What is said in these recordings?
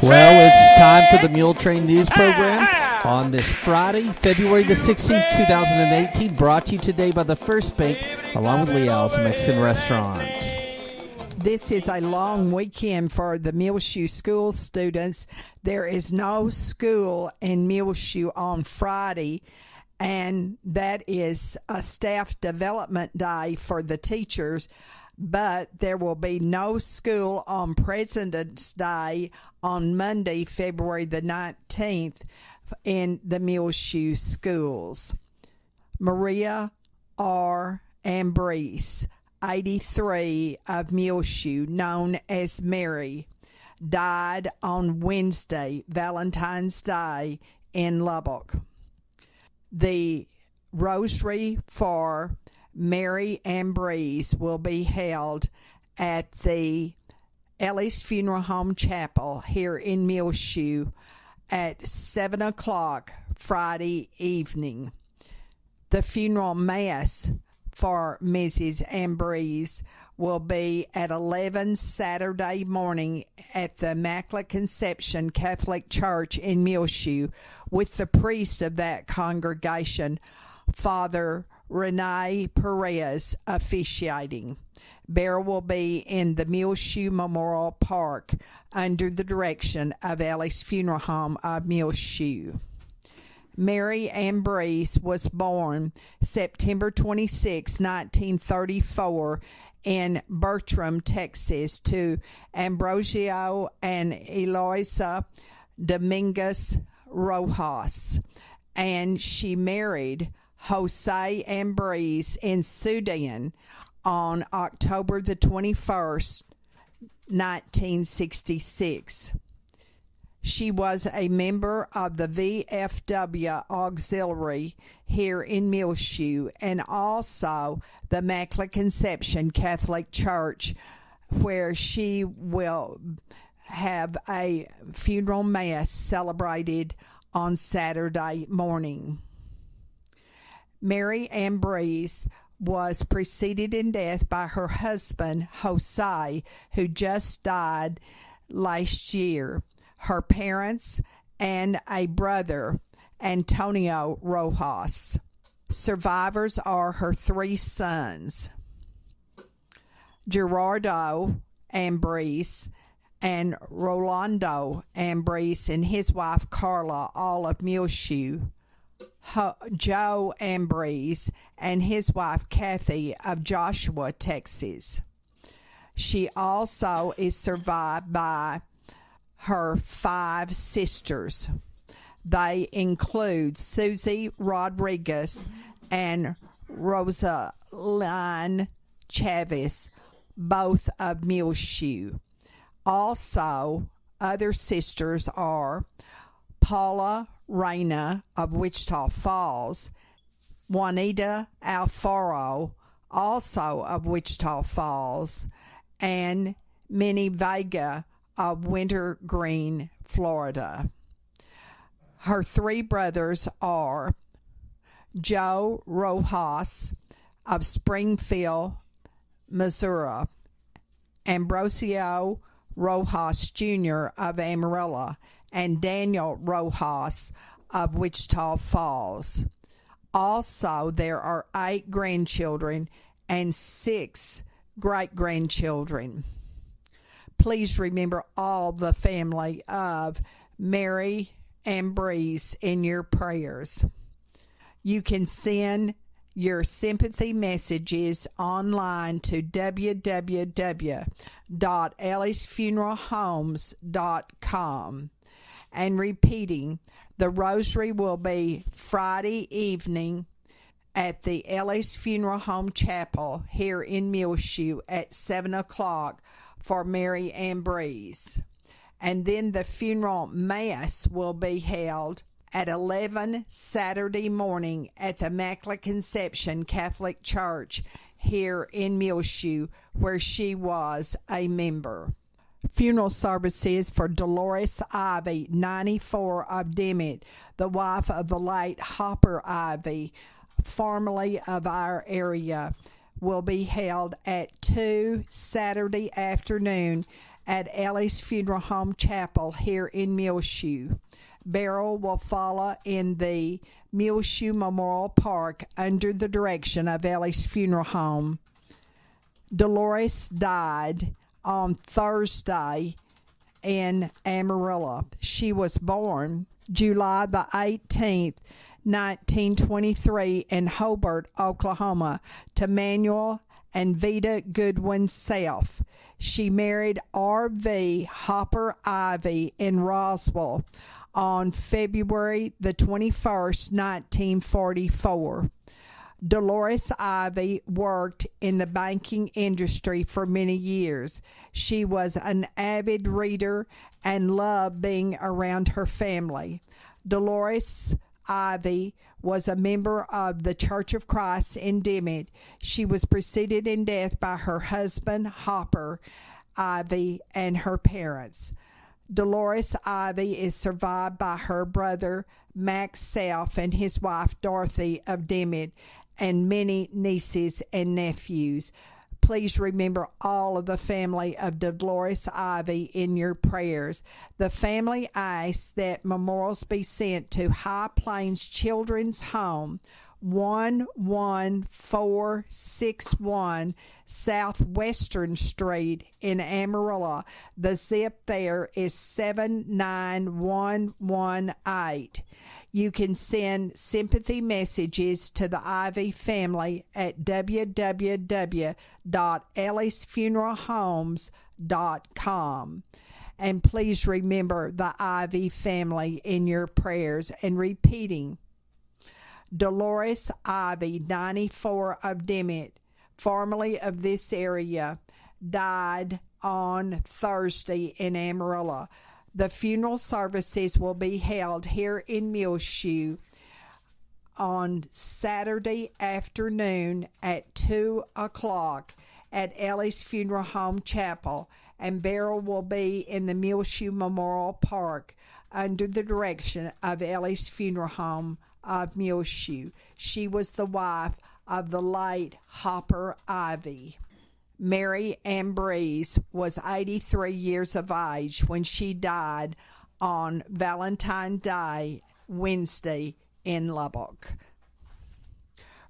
Well, it's time for the Muletrain News Program on this Friday, February the 16th, 2018, brought to you today by the First Bank, along with Leal's Mexican Restaurant. This is a long weekend for the Muleshoe School students. There is no school in Muleshoe on Friday, and that is a staff development day for the teachers. But there will be no school on President's Day on Monday, February the 19th in the Muleshoe schools. Maria R. Ambrose, 83, of Muleshoe, known as Mary, died on Wednesday, Valentine's Day, in Lubbock. The rosary for Mary Ambrose will be held at the Ellis Funeral Home Chapel here in Muleshoe at 7 o'clock Friday evening. The funeral mass for Mrs. Ambrose will be at 11 Saturday morning at the Immaculate Conception Catholic Church in Muleshoe, with the priest of that congregation, Father Rene Perez, officiating. Burial will be in the Muleshoe Memorial Park under the direction of Ellis Funeral Home of Muleshoe. Mary Ambrose was born September 26, 1934, in Bertram, Texas, to Ambrosio and Eloisa Dominguez Rojas, and she married Jose Ambrose in Sudan on October the 21st, 1966. She was a member of the VFW Auxiliary here in Muleshoe and also the Immaculate Conception Catholic Church, where she will have a funeral mass celebrated on Saturday morning. Mary Ambrose was preceded in death by her husband, Jose, who just died last year, her parents, and a brother, Antonio Rojas. Survivors are her three sons, Gerardo Ambrose and Rolando Ambrose, and his wife Carla, all of Muleshoe, Joe Ambrose and his wife Kathy of Joshua, Texas. She also is survived by her 5 sisters. They include Susie Rodriguez and Rosaline Chavez, both of Muleshoe. Also, other sisters are Paula Reyna of Wichita Falls, Juanita Alfaro, also of Wichita Falls, and Minnie Vega of Wintergreen, Florida. Her 3 brothers are Joe Rojas of Springfield, Missouri, Ambrosio Rojas Jr. of Amarillo, and Daniel Rojas of Wichita Falls. Also, there are 8 grandchildren and 6 great-grandchildren. Please remember all the family of Mary Ambrose in your prayers. You can send your sympathy messages online to www.ellisfuneralhomes.com. And repeating, the rosary will be Friday evening at the Ellis Funeral Home Chapel here in Muleshoe at 7 o'clock for Mary Ambrose. And then the funeral mass will be held at 11 Saturday morning at the Immaculate Conception Catholic Church here in Muleshoe, where she was a member. Funeral services for Dolores Ivy, 94, of Dimmitt, the wife of the late Hopper Ivy, formerly of our area, will be held at 2 Saturday afternoon at Ellie's Funeral Home Chapel here in Muleshoe. Burial will follow in the Muleshoe Memorial Park under the direction of Ellie's Funeral Home. Dolores died on Thursday in Amarillo. She was born July the 18th, 1923 in Hobart, Oklahoma, to Manuel and Vita Goodwin Self. She married R.V. Hopper Ivy in Roswell on February the 21st, 1944. Dolores Ivy worked in the banking industry for many years. She was an avid reader and loved being around her family. Dolores Ivy was a member of the Church of Christ in Dimmitt. She was preceded in death by her husband, Hopper Ivy, and her parents. Dolores Ivy is survived by her brother, Max Self, and his wife, Dorothy of Dimmitt, and many nieces and nephews. Please remember all of the family of Dolores Ivy in your prayers. The family asks that memorials be sent to High Plains Children's Home, 11461 Southwestern Street in Amarillo. The zip there is 79118. You can send sympathy messages to the Ivy family at www.ellisfuneralhomes.com. And please remember the Ivy family in your prayers. And repeating, Dolores Ivy, 94 of Dimmitt, formerly of this area, died on Thursday in Amarillo. The funeral services will be held here in Muleshoe on Saturday afternoon at 2 o'clock at Ellie's Funeral Home Chapel, and burial will be in the Muleshoe Memorial Park under the direction of Ellie's Funeral Home of Muleshoe. She was the wife of the late Hopper Ivy. Mary Ambrose was 83 years of age when she died on Valentine's Day, Wednesday, in Lubbock.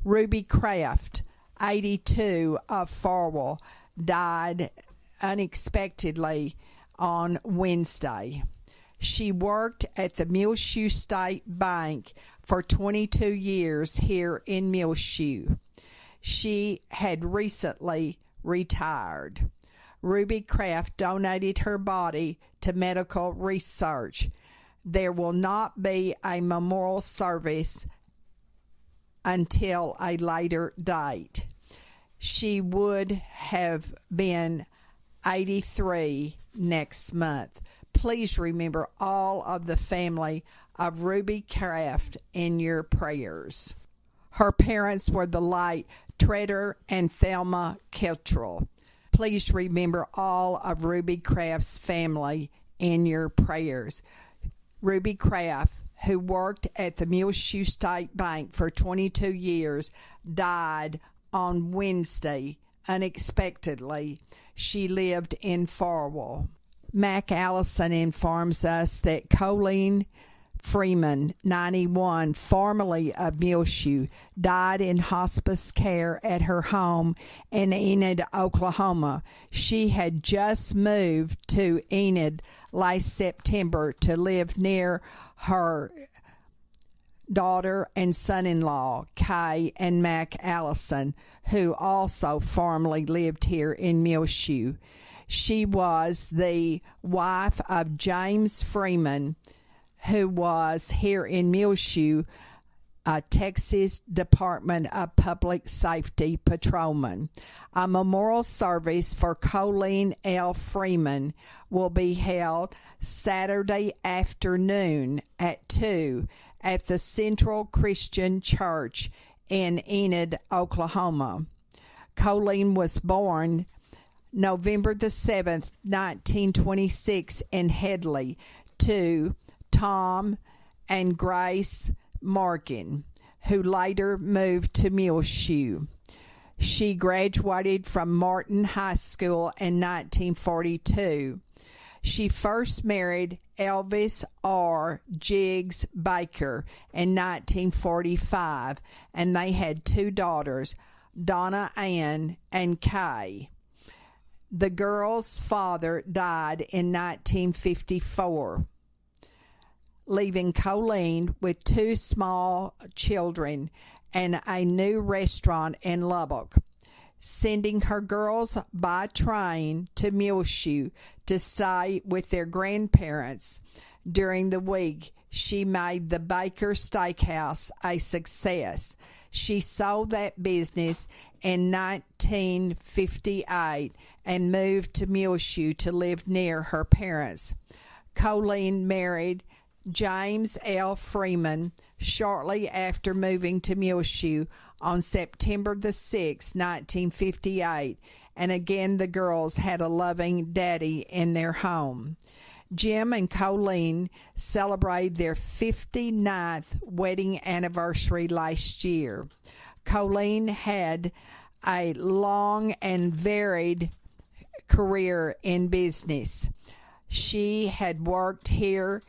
Ruby Kraft, 82 of Farwell, died unexpectedly on Wednesday. She worked at the Muleshoe State Bank for 22 years here in Muleshoe. She had recently retired. Ruby Kraft donated her body to medical research. There will not be a memorial service until a later date. She would have been 83 next month. Please remember all of the family of Ruby Kraft in your prayers. Her parents were the late Treader and Thelma Kittrell. Please remember all of Ruby Kraft's family in your prayers. Ruby Kraft, who worked at the Muleshoe State Bank for 22 years, died on Wednesday unexpectedly. She lived in Farwell. Mac Allison informs us that Colleen Freeman, 91, formerly of Muleshoe, died in hospice care at her home in Enid, Oklahoma. She had just moved to Enid last September to live near her daughter and son-in-law, Kay and Mac Allison, who also formerly lived here in Muleshoe. She was the wife of James Freeman, who was here in Muleshoe, a Texas Department of Public Safety patrolman. A memorial service for Colleen L. Freeman will be held Saturday afternoon at 2 at the Central Christian Church in Enid, Oklahoma. Colleen was born November the 7th, 1926 in Headley to Tom and Grace Morgan, who later moved to Muleshoe. She graduated from Martin High School in 1942. She first married Elvis R. Jiggs Baker in 1945, and they had 2 daughters, Donna Ann and Kay. The girl's father died in 1954, leaving Colleen with 2 small children and a new restaurant in Lubbock. Sending her girls by train to Muleshoe to stay with their grandparents during the week, she made the Baker Steakhouse a success. She sold that business in 1958 and moved to Muleshoe to live near her parents. Colleen married James L. Freeman shortly after moving to Muleshoe on September the 6th, 1958, and again the girls had a loving daddy in their home. Jim and Colleen celebrated their 59th wedding anniversary last year. Colleen had a long and varied career in business. She had worked here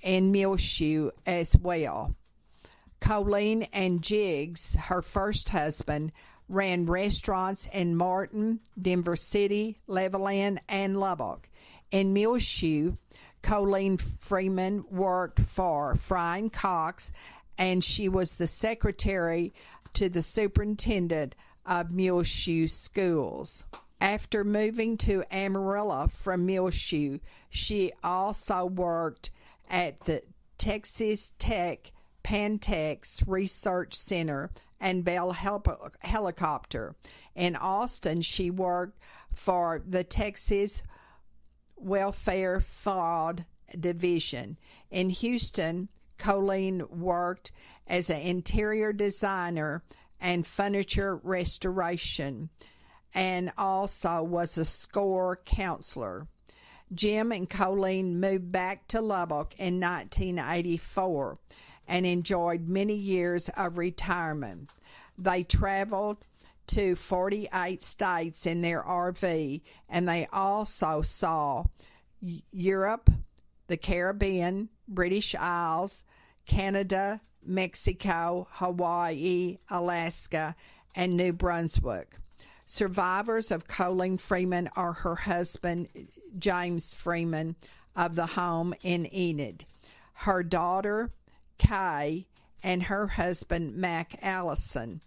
in Muleshoe as well. Colleen and Jiggs, her first husband, ran restaurants in Martin, Denver City, Levelland, and Lubbock. In Muleshoe, Colleen Freeman worked for Frying Cox, and she was the secretary to the superintendent of Muleshoe schools. After moving to Amarillo from Muleshoe, she also worked at the Texas Tech Pantex Research Center and Bell Helicopter. In Austin, she worked for the Texas Welfare Fraud Division. In Houston, Colleen worked as an interior designer and furniture restoration, and also was a SCORE counselor. Jim and Colleen moved back to Lubbock in 1984 and enjoyed many years of retirement. They traveled to 48 states in their RV, and they also saw Europe, the Caribbean, British Isles, Canada, Mexico, Hawaii, Alaska, and New Brunswick. Survivors of Colleen Freeman are her husband, James Freeman, of the home in Enid, her daughter, Kay, and her husband, Mac Allison,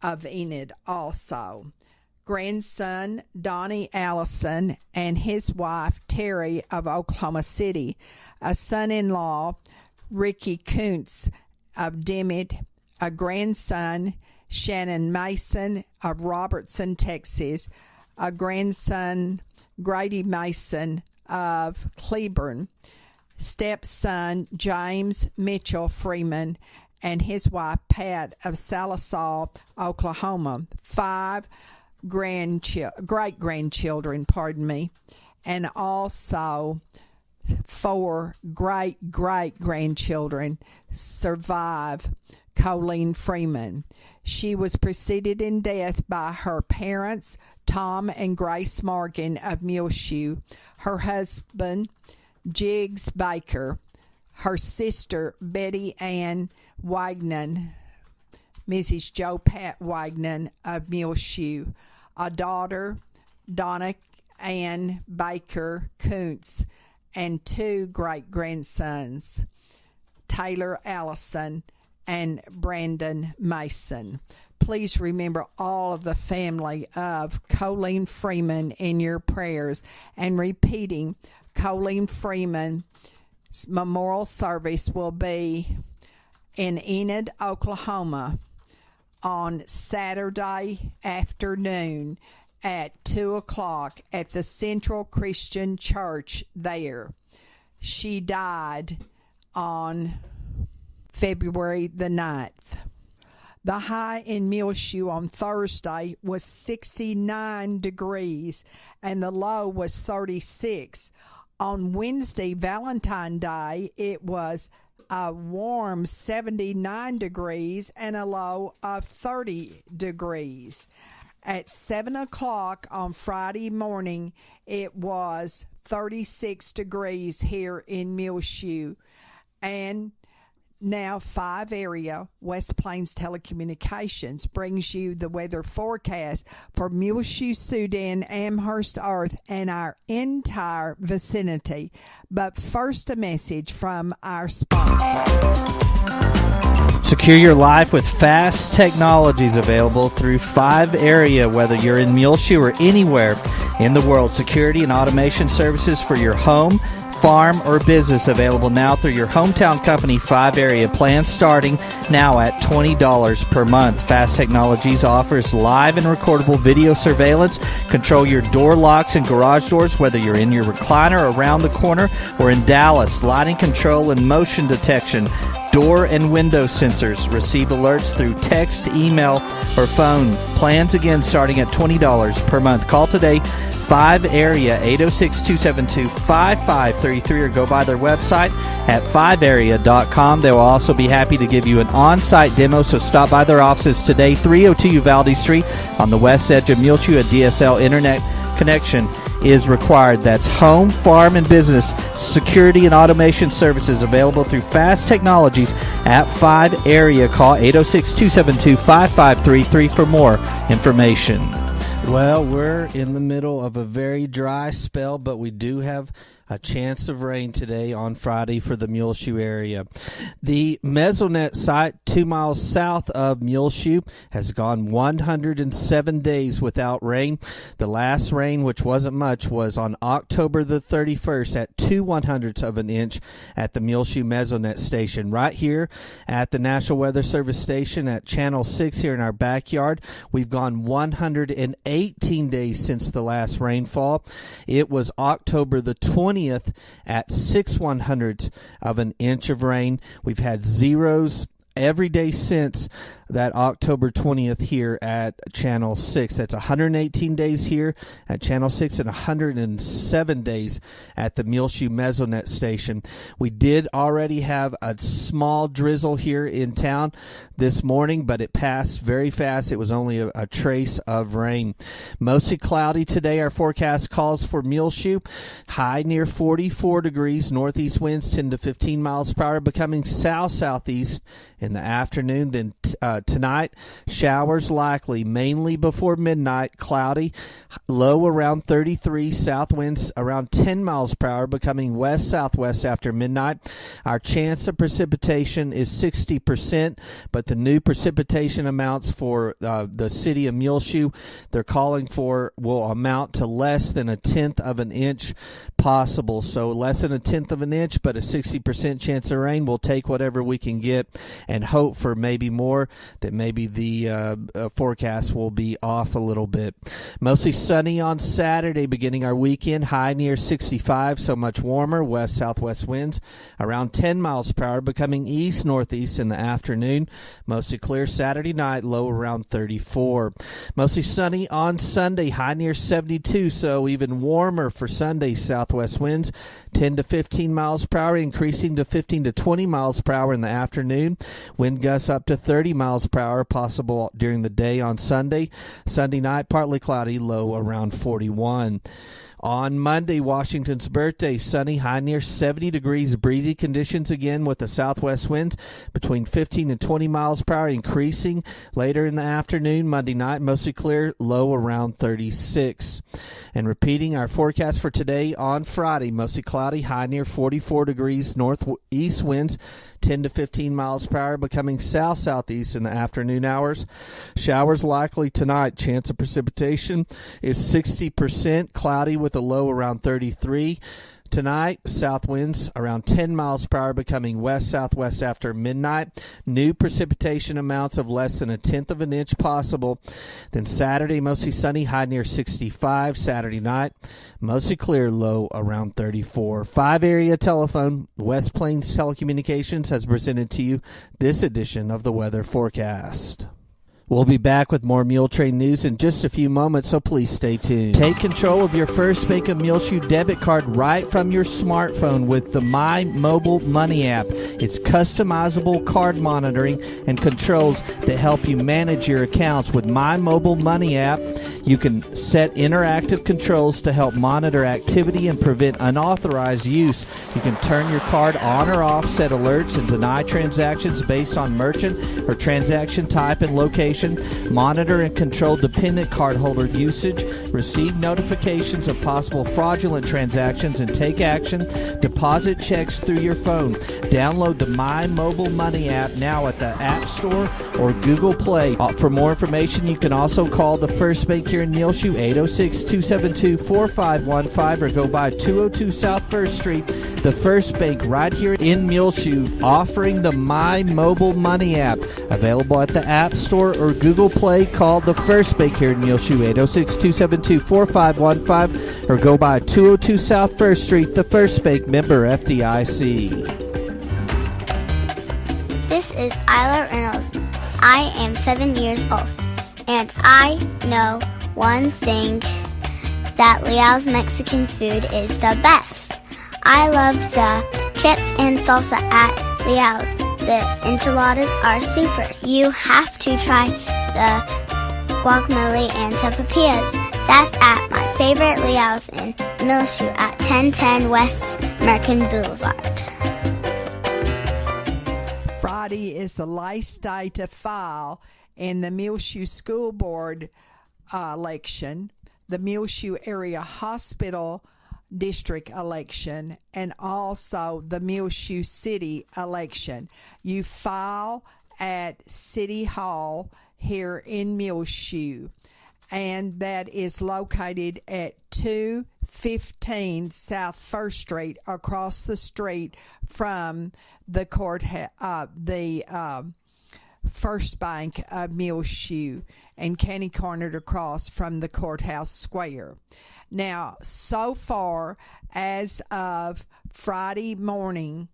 of Enid also. Grandson, Donnie Allison, and his wife, Terry, of Oklahoma City. A son-in-law, Ricky Kuntz, of Dimmitt. A grandson, Shannon Mason, of Robertson, Texas. A grandson, Grady Mason, of Cleburne. Stepson, James Mitchell Freeman, and his wife, Pat, of Sallisaw, Oklahoma. 5 great-grandchildren, and also 4 great-great-grandchildren survive Colleen Freeman. She was preceded in death by her parents, Tom and Grace Morgan of Muleshoe, her husband, Jiggs Baker, her sister, Betty Ann Wagnon, Mrs. Joe Pat Wagnon of Muleshoe, a daughter, Donna Ann Baker Kuntz, and 2 great-grandsons, Taylor Allison and Brandon Mason. Please remember all of the family of Colleen Freeman in your prayers, and repeating, Colleen Freeman's memorial service will be in Enid, Oklahoma on Saturday afternoon at 2 o'clock at the Central Christian Church there. She died on February the 9th. The high in Muleshoe on Thursday was 69 degrees and the low was 36. On Wednesday, Valentine's Day, it was a warm 79 degrees and a low of 30 degrees. At 7 o'clock on Friday morning, it was 36 degrees here in Muleshoe. And now 5 Area West Plains Telecommunications brings you the weather forecast for Muleshoe, Soudan, Amherst, Earth, and our entire vicinity. But first, a message from our sponsor. Secure your life with fast technologies available through 5 Area. Whether you're in Muleshoe or anywhere in the world, security and automation services for your home, farm, or business available now through your hometown company, 5 Area. Plans starting now at $20 per month. Fast Technologies offers live and recordable video surveillance. Control your door locks and garage doors, whether you're in your recliner around the corner or in Dallas. Lighting control and motion detection. Door and window sensors. Receive alerts through text, email, or phone. Plans again starting at $20 per month. Call today, 5 Area, 806-272-5533, or go by their website at 5area.com. They will also be happy to give you an on-site demo, so stop by their offices today, 302 Uvalde Street on the west edge of Muleshoe. A DSL internet connection is required. That's home, farm, and business security and automation services available through Fast Technologies at 5 Area. Call 806-272-5533 for more information. Well, we're in the middle of a very dry spell, but we do have a chance of rain today on Friday for the Muleshoe area. The Mesonet site 2 miles south of Muleshoe has gone 107 days without rain. The last rain, which wasn't much, was on October the 31st at 2/100ths of an inch at the Muleshoe Mesonet station. Right here at the National Weather Service station at Channel 6 here in our backyard, we've gone 118 days since the last rainfall. It was October the 20th at 6/100ths of an inch of rain. We've had zeros every day since that October 20th here at Channel 6. That's 118 days here at Channel 6 and 107 days at the Muleshoe Mesonet station. We did already have a small drizzle here in town this morning, but it passed very fast. It was only a trace of rain. Mostly cloudy today. Our forecast calls for Muleshoe. High near 44 degrees. Northeast winds 10 to 15 miles per hour, becoming south-southeast in the afternoon. Then tonight, showers likely, mainly before midnight. Cloudy, low around 33. South winds around 10 miles per hour, becoming west-southwest after midnight. Our chance of precipitation is 60%, but the new precipitation amounts for the city of Muleshoe, they're calling for, will amount to less than 1/10 of an inch possible. So less than 1/10 of an inch, but a 60% chance of rain. We'll take whatever we can get and hope for maybe more, that maybe the forecast will be off a little bit. Mostly sunny on Saturday, beginning our weekend. High near 65, so much warmer. West-southwest winds around 10 miles per hour, becoming east-northeast in the afternoon. Mostly clear Saturday night, low around 34. Mostly sunny on Sunday, high near 72, so even warmer for Sunday. Southwest winds 10 to 15 miles per hour, increasing to 15 to 20 miles per hour in the afternoon. Wind gusts up to 30 miles per hour, possible during the day on Sunday. Sunday night, partly cloudy, low around 41. On Monday, Washington's birthday, sunny, high near 70 degrees, breezy conditions again with the southwest winds between 15 and 20 miles per hour, increasing later in the afternoon. Monday night, mostly clear, low around 36. And repeating our forecast for today on Friday, mostly cloudy, high near 44 degrees, northeast winds 10 to 15 miles per hour, becoming south-southeast in the afternoon hours. Showers likely tonight. Chance of precipitation is 60%, cloudy with a low around 33. Tonight, south winds around 10 miles per hour, becoming west-southwest after midnight. New precipitation amounts of less than 1/10 of an inch possible. Then Saturday, mostly sunny, high near 65. Saturday night, mostly clear, low around 34. 5 Area telephone, West Plains Telecommunications has presented to you this edition of the weather forecast. We'll be back with more Muletrain news in just a few moments, so please stay tuned. Take control of your First Bank of Muleshoe debit card right from your smartphone with the My Mobile Money app. It's customizable card monitoring and controls that help you manage your accounts. With My Mobile Money app, you can set interactive controls to help monitor activity and prevent unauthorized use. You can turn your card on or off, set alerts, and deny transactions based on merchant or transaction type and location. Monitor and control dependent cardholder usage. Receive notifications of possible fraudulent transactions and take action. Deposit checks through your phone. Download the My Mobile Money app now at the App Store or Google Play. For more information, you can also call the First Bank here in Muleshoe, 806-272-4515, or go by 202 South 1st Street. The First Bank right here in Muleshoe, offering the My Mobile Money app. Available at the App Store or Google Play. Call the First Bank here in Muleshoe, 806-272-4515, or go by 202 South 1st Street. The First Bank, member FDIC. This is Isla Reynolds. I am 7 years old, and I know one thing, that Leal's Mexican food is the best. I love the chips and salsa at Leal's. The enchiladas are super. You have to try the guacamole and topapillas. That's at my favorite Leal's in Muleshoe at 1010 West American Boulevard. Friday is the last day to file in the Muleshoe School Board election, the Muleshoe Area Hospital District election, and also the Muleshoe City election. You file at City Hall here in Muleshoe, and that is located at 215 South 1st Street, across the street from the First Bank of Muleshoe, and candy cornered across from the courthouse square. Now, so far as of Friday morning,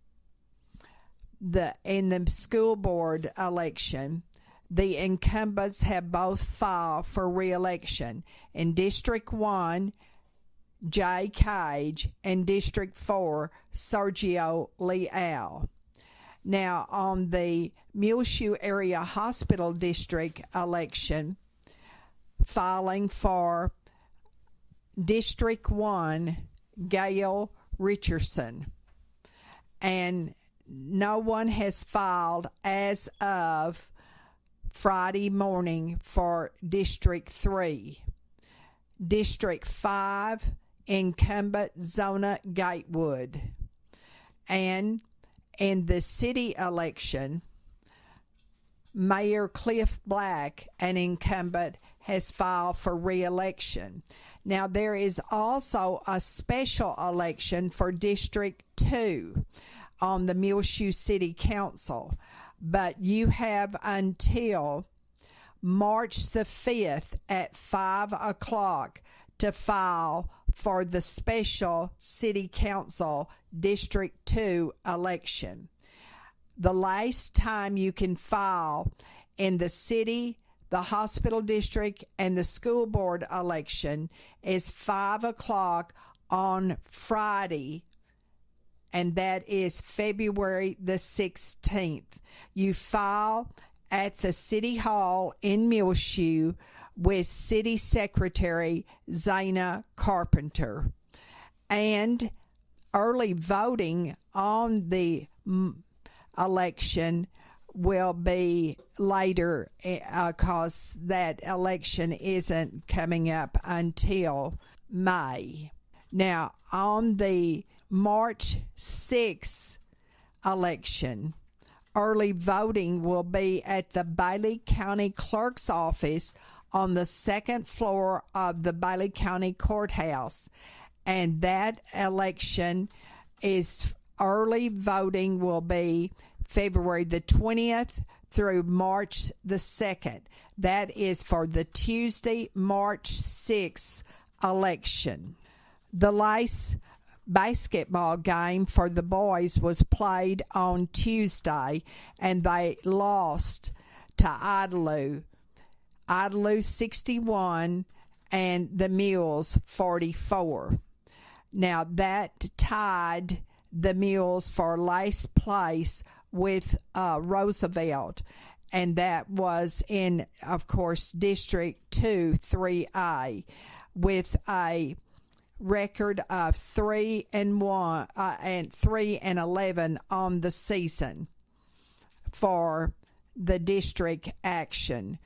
in the school board election, the incumbents have both filed for re-election. In District 1, Jay Cage, and District 4, Sergio Leal. Now, on the Muleshoe Area Hospital District election, filing for District 1, Gail Richardson. And no one has filed as of Friday morning for District 3. District 5, incumbent Zona Gatewood. And in the city election, Mayor Cliff Black, an incumbent, has filed for re-election. Now, there is also a special election for District 2 on the Muleshoe City Council, but you have until March the 5th at 5 o'clock to file for the special City Council District 2 election. The last time you can file in the city, the hospital district, and the school board election is 5 o'clock on Friday, and that is February the 16th. You file at the City Hall in Muleshoe with City Secretary Zana Carpenter. And early voting on the election will be later, because that election isn't coming up until May. Now, on the March 6th election, early voting will be at the Bailey County Clerk's office on the second floor of the Bailey County Courthouse. And that election is early voting will be February the 20th through March the 2nd. That is for the Tuesday, March 6th election. The last basketball game for the boys was played on Tuesday, and they lost to Idalou Idalou 61, and the Mules 44. Now that tied the Mules for last place with Roosevelt, and that was in, of course, District 2 3A, with a record of 3-1 and 3-11 on the season for the district action.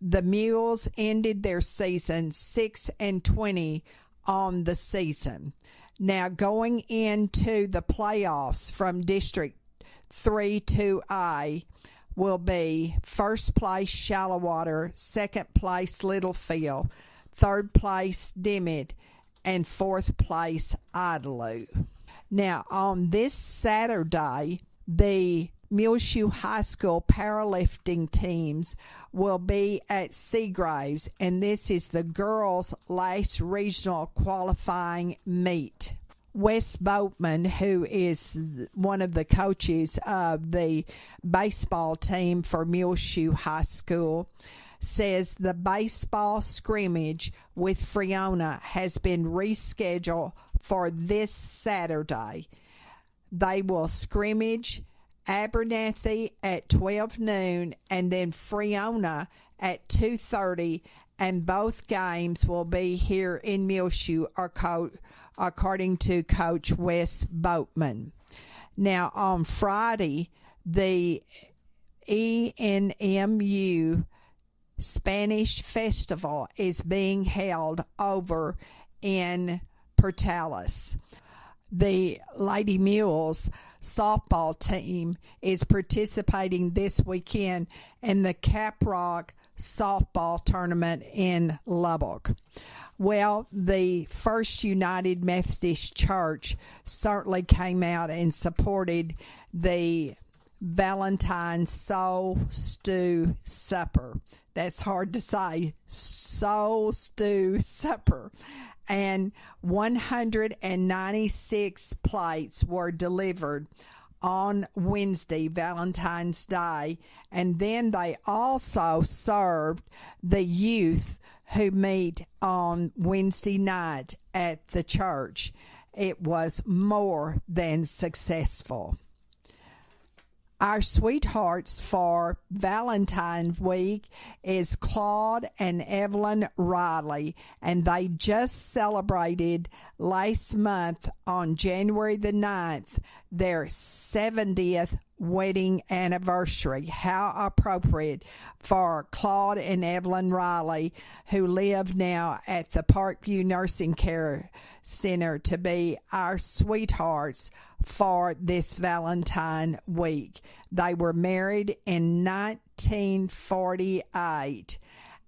The Mules ended their season 6-20 on the season. Now going into the playoffs from District 3 2A will be first place Shallowater, second place Littlefield, third place Dimmitt, and fourth place Idalou. Now on this Saturday, the Muleshoe High School powerlifting teams will be at Seagraves, and this is the girls' last regional qualifying meet. Wes Boatman, who is one of the coaches of the baseball team for Muleshoe High School, says the baseball scrimmage with Freona has been rescheduled for this Saturday. They will scrimmage Abernathy at 12 noon and then Freona at 2:30, and both games will be here in Muleshoe, according to Coach Wes Boatman. Now on Friday, the ENMU Spanish Festival is being held over in Portales. The Lady Mules softball team is participating this weekend in the Caprock softball tournament in Lubbock. Well, the First United Methodist Church certainly came out and supported the Valentine's Soul Stew Supper. That's hard to say. Soul Stew Supper. And 196 plates were delivered on Wednesday, Valentine's Day, and then they also served the youth who meet on Wednesday night at the church. It was more than successful. Our sweethearts for Valentine's Week is Claude and Evelyn Riley, and they just celebrated last month on January the 9th their 70th wedding anniversary. How appropriate for Claude and Evelyn Riley, who live now at the Parkview Nursing Care Center, to be our sweethearts for this Valentine week. They were married in 1948.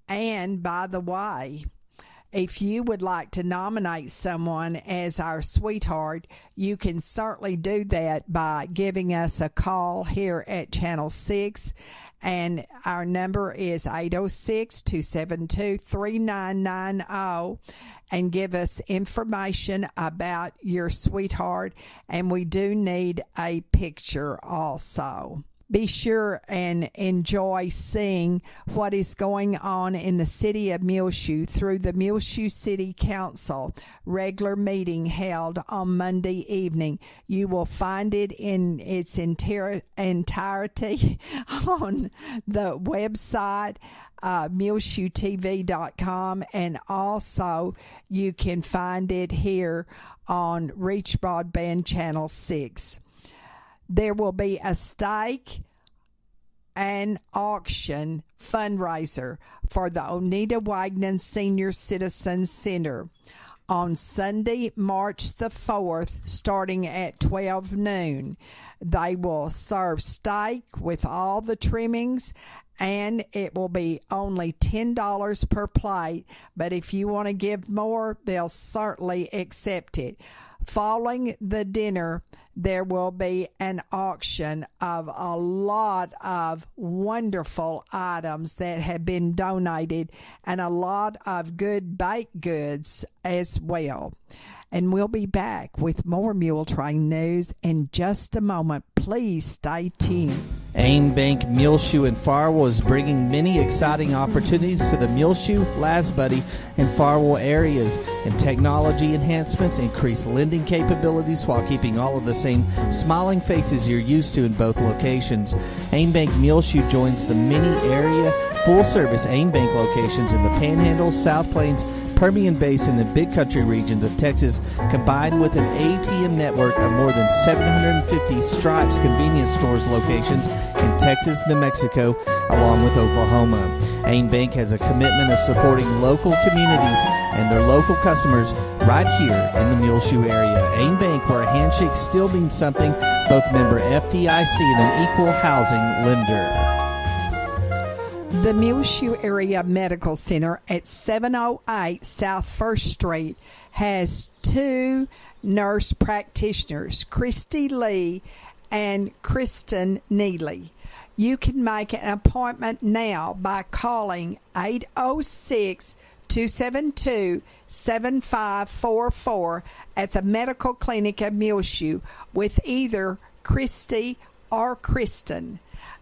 And by the way, if you would like to nominate someone as our sweetheart, you can certainly do that by giving us a call here at Channel 6. And our number is 806-272-3990, and give us information about your sweetheart. And we do need a picture also. Be sure and enjoy seeing what is going on in the city of Muleshoe through the Muleshoe City Council regular meeting held on Monday evening. You will find it in its entirety on the website, MuleshoeTV.com, and also you can find it here on Reach Broadband Channel 6. There will be a stake and auction fundraiser for the Oneida Wagnon Senior Citizen Center on Sunday, March the 4th, starting at 12 noon. They will serve steak with all the trimmings, and it will be only $10 per plate. But if you want to give more, they'll certainly accept it. Following the dinner, there will be an auction of a lot of wonderful items that have been donated, and a lot of good baked goods as well. And we'll be back with more Muletrain news in just a moment. Please stay tuned. Aim Bank Muleshoe in Farwell is bringing many exciting opportunities to the Muleshoe, Lasbuddy, and Farwell areas, and technology enhancements increase lending capabilities while keeping all of the same smiling faces you're used to in both locations. Aim Bank Muleshoe joins the many area full-service Aim Bank locations in the Panhandle, South Plains, Permian Basin, and Big Country regions of Texas, combined with an ATM network of more than 750 Stripes convenience stores locations in Texas, New Mexico, along with Oklahoma. AIM Bank has a commitment of supporting local communities and their local customers right here in the Muleshoe area. AIM Bank, where a handshake still means something, both member FDIC and an equal housing lender. The Muleshoe Area Medical Center at 708 South 1st Street has two nurse practitioners, Christy Lee and Kristen Neely. You can make an appointment now by calling 806-272-7544 at the Medical Clinic at Muleshoe with either Christy or Kristen.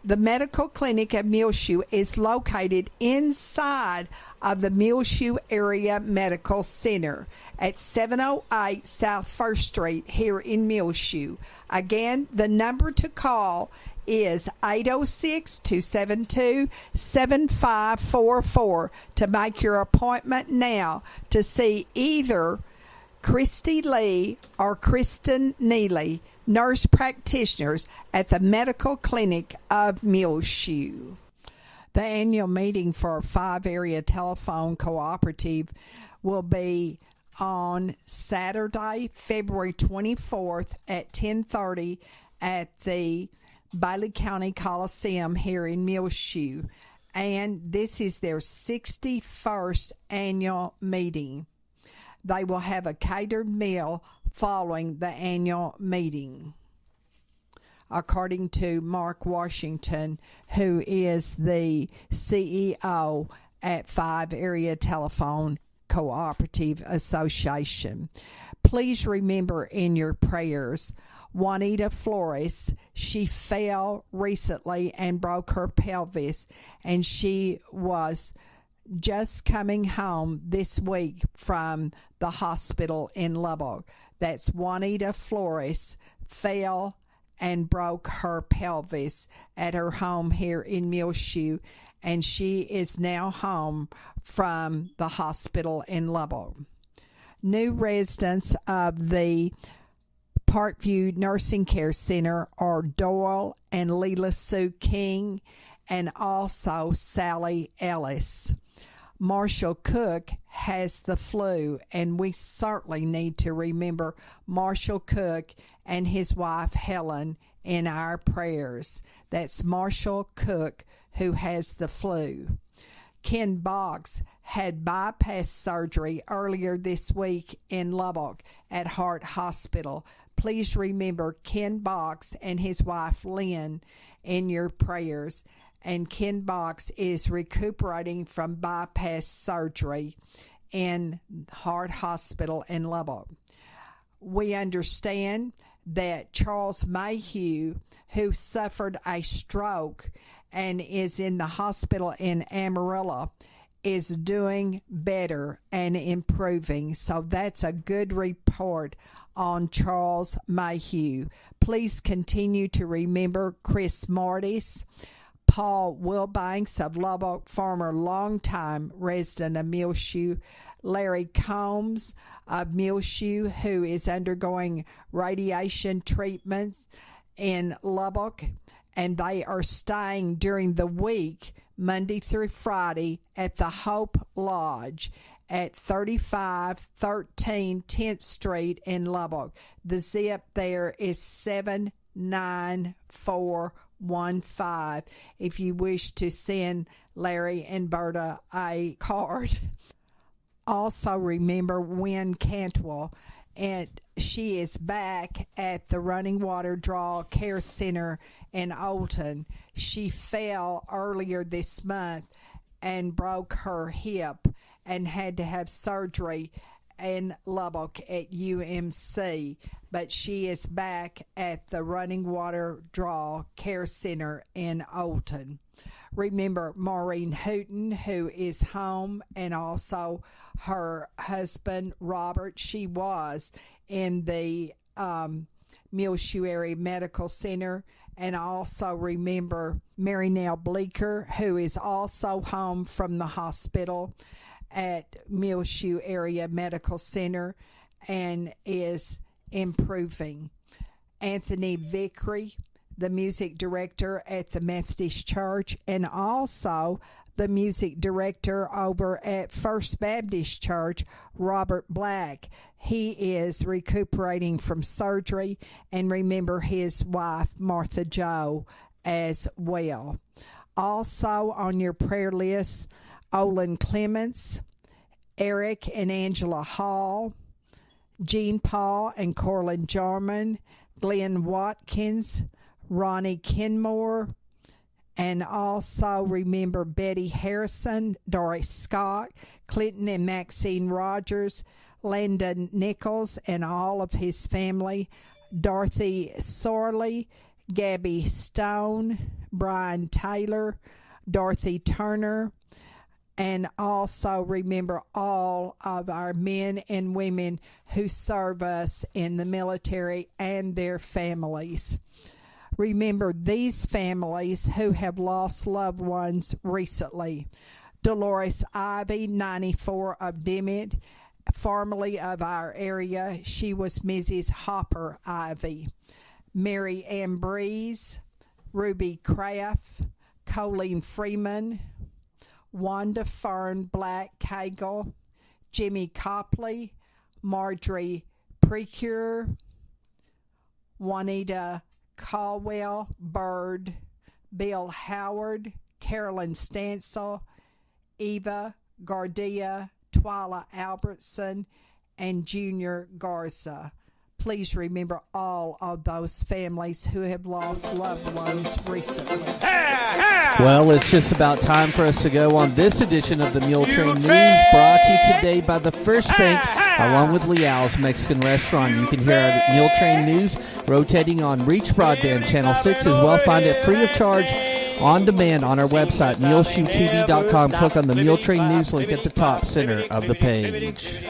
The Medical Clinic at Muleshoe is located inside of the Muleshoe Area Medical Center at 708 South 1st Street here in Muleshoe. Again, the number to call is 806-272-7544 to make your appointment now to see either Christy Lee or Kristen Neely, nurse practitioners at the Medical Clinic of Muleshoe. The annual meeting for 5 Area Telephone Cooperative will be on Saturday, February 24th at 10:30 at the Bailey County Coliseum here in Muleshoe. And this is their 61st annual meeting. They will have a catered meal following the annual meeting, according to Mark Washington, who is the CEO at 5 Area Telephone Cooperative Association. Please remember in your prayers Juanita Flores. She fell recently and broke her pelvis, and she was just coming home this week from the hospital in Lubbock. That's Juanita Flores fell and broke her pelvis at her home here in Muleshoe, and she is now home from the hospital in Lubbock. New residents of the Parkview Nursing Care Center are Doyle and Leela Sue King, and also Sally Ellis. Marshall Cook has the flu, and we certainly need to remember Marshall Cook and his wife Helen in our prayers. That's Marshall Cook, who has the flu. Ken Boggs had bypass surgery earlier this week in Lubbock at Hart Hospital. Please remember Ken Boggs and his wife Lynn in your prayers. And Ken Boggs is recuperating from bypass surgery in Hart Hospital in Lubbock. We understand that Charles Mayhew, who suffered a stroke and is in the hospital in Amarillo, is doing better and improving. So that's a good report on Charles Mayhew. Please continue to remember Chris Martis, Paul Wilbanks of Lubbock, former longtime resident of Muleshoe, Larry Combs of Muleshoe, who is undergoing radiation treatments in Lubbock, and they are staying during the week, Monday through Friday, at the Hope Lodge at 3513 10th Street in Lubbock. The zip there is 79415 if you wish to send Larry and Berta a card. Also remember Wynn Cantwell, and she is back at the Running Water Draw Care Center in Olton. She fell earlier this month and broke her hip and had to have surgery and Lubbock at UMC, but she is back at the Running Water Draw Care Center in Olton. Remember Maureen Hooten, who is home, and also her husband, Robert. She was in the Muleshoe Area Medical Center. And also remember Mary Nell Bleeker, who is also home from the hospital at Muleshoe Area Medical Center and is improving. Anthony Vickery, the music director at the Methodist Church, and also the music director over at First Baptist Church, Robert Black. He is recuperating from surgery, and remember his wife, Martha Jo, as well. Also on your prayer list, Olin Clements, Eric and Angela Hall, Jean Paul and Corlin Jarman, Glenn Watkins, Ronnie Kenmore, and also remember Betty Harrison, Doris Scott, Clinton and Maxine Rogers, Landon Nichols and all of his family, Dorothy Sorley, Gabby Stone, Brian Taylor, Dorothy Turner, and also remember all of our men and women who serve us in the military and their families. Remember these families who have lost loved ones recently. Dolores Ivy, 94, of Dimmitt, formerly of our area. She was Mrs. Hopper Ivy. Mary Ann Breeze, Ruby Craft, Colleen Freeman, Wanda Fern Black Cagle, Jimmy Copley, Marjorie Precure, Juanita Caldwell Bird, Bill Howard, Carolyn Stansel, Eva Gardia, Twyla Albertson, and Junior Garza. Please remember all of those families who have lost loved ones recently. Well, it's just about time for us to go on this edition of the Muletrain News, brought to you today by the First Bank, along with Leal's Mexican Restaurant. You can hear our Muletrain News rotating on Reach Broadband Channel 6, as well. Find it free of charge on demand on our website, muleshoetv.com. Click on the Muletrain News link at the top center of the page.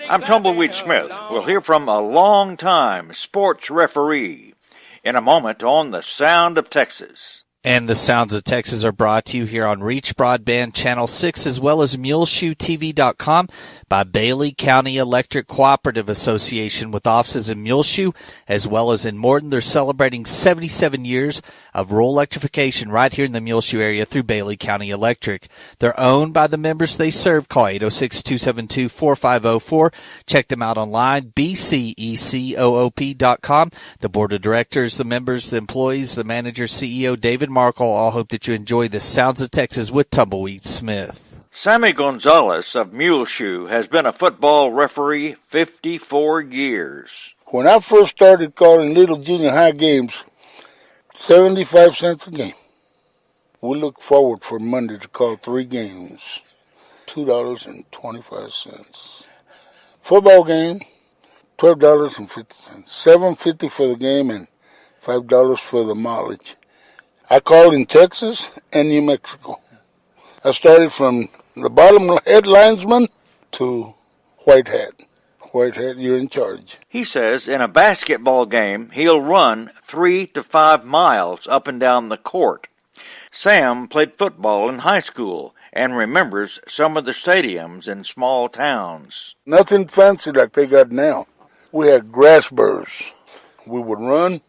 I'm Tumbleweed Smith. We'll hear from a long-time sports referee in a moment on The Sound of Texas. And the Sounds of Texas are brought to you here on Reach Broadband Channel 6, as well as MuleshoeTV.com by Bailey County Electric Cooperative Association, with offices in Muleshoe as well as in Morton. They're celebrating 77 years of rural electrification right here in the Muleshoe area through Bailey County Electric. They're owned by the members they serve. Call 806-272-4504. Check them out online, bcecoop.com. The board of directors, the members, the employees, the manager, CEO, David Markle, all hope that you enjoy the Sounds of Texas with Tumbleweed Smith. Sammy Gonzalez of Muleshoe has been a football referee 54 years. When I first started calling little junior high games, 75 cents a game. We look forward for Monday to call 3 games, $2.25. Football game, $12.50. $7.50 for the game and $5 for the mileage. I called in Texas and New Mexico. I started from the bottom head linesman to white hat. White hat, you're in charge. He says in a basketball game, he'll run 3 to 5 miles up and down the court. Sam played football in high school and remembers some of the stadiums in small towns. Nothing fancy like they got now. We had grass burrs. We would run,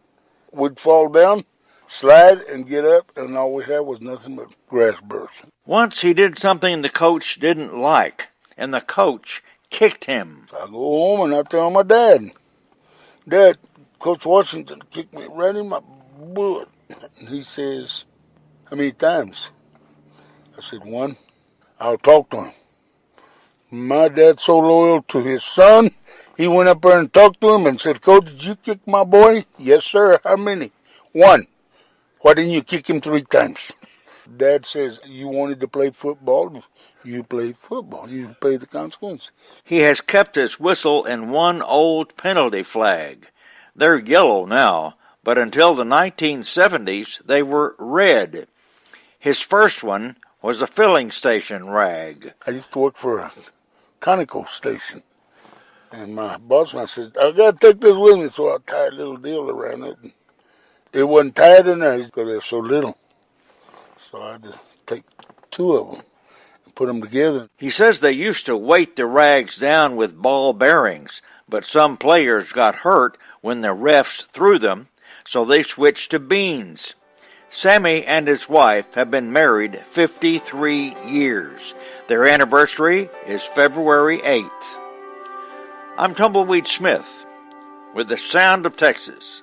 we'd fall down, slide and get up, and all we had was nothing but grass burrs. Once he did something the coach didn't like, and the coach kicked him. So I go home and I tell my dad, Dad, Coach Washington kicked me right in my butt. And he says, how many times? I said, 1. I'll talk to him. My dad's so loyal to his son, he went up there and talked to him and said, Coach, did you kick my boy? Yes, sir. How many? 1. Why didn't you kick him 3 times? Dad says, you wanted to play football. You played football. You paid the consequences. He has kept his whistle and one old penalty flag. They're yellow now, but until the 1970s they were red. His first one was a filling station rag. I used to work for a Conoco station. And my boss and I said, I got to take this with me, so I tied a little deal around it. And it wasn't tied in there because they're so little. So I had to take two of them and put them together. He says they used to weight the rags down with ball bearings, but some players got hurt when the refs threw them, so they switched to beans. Sammy and his wife have been married 53 years. Their anniversary is February 8th. I'm Tumbleweed Smith with the Sound of Texas.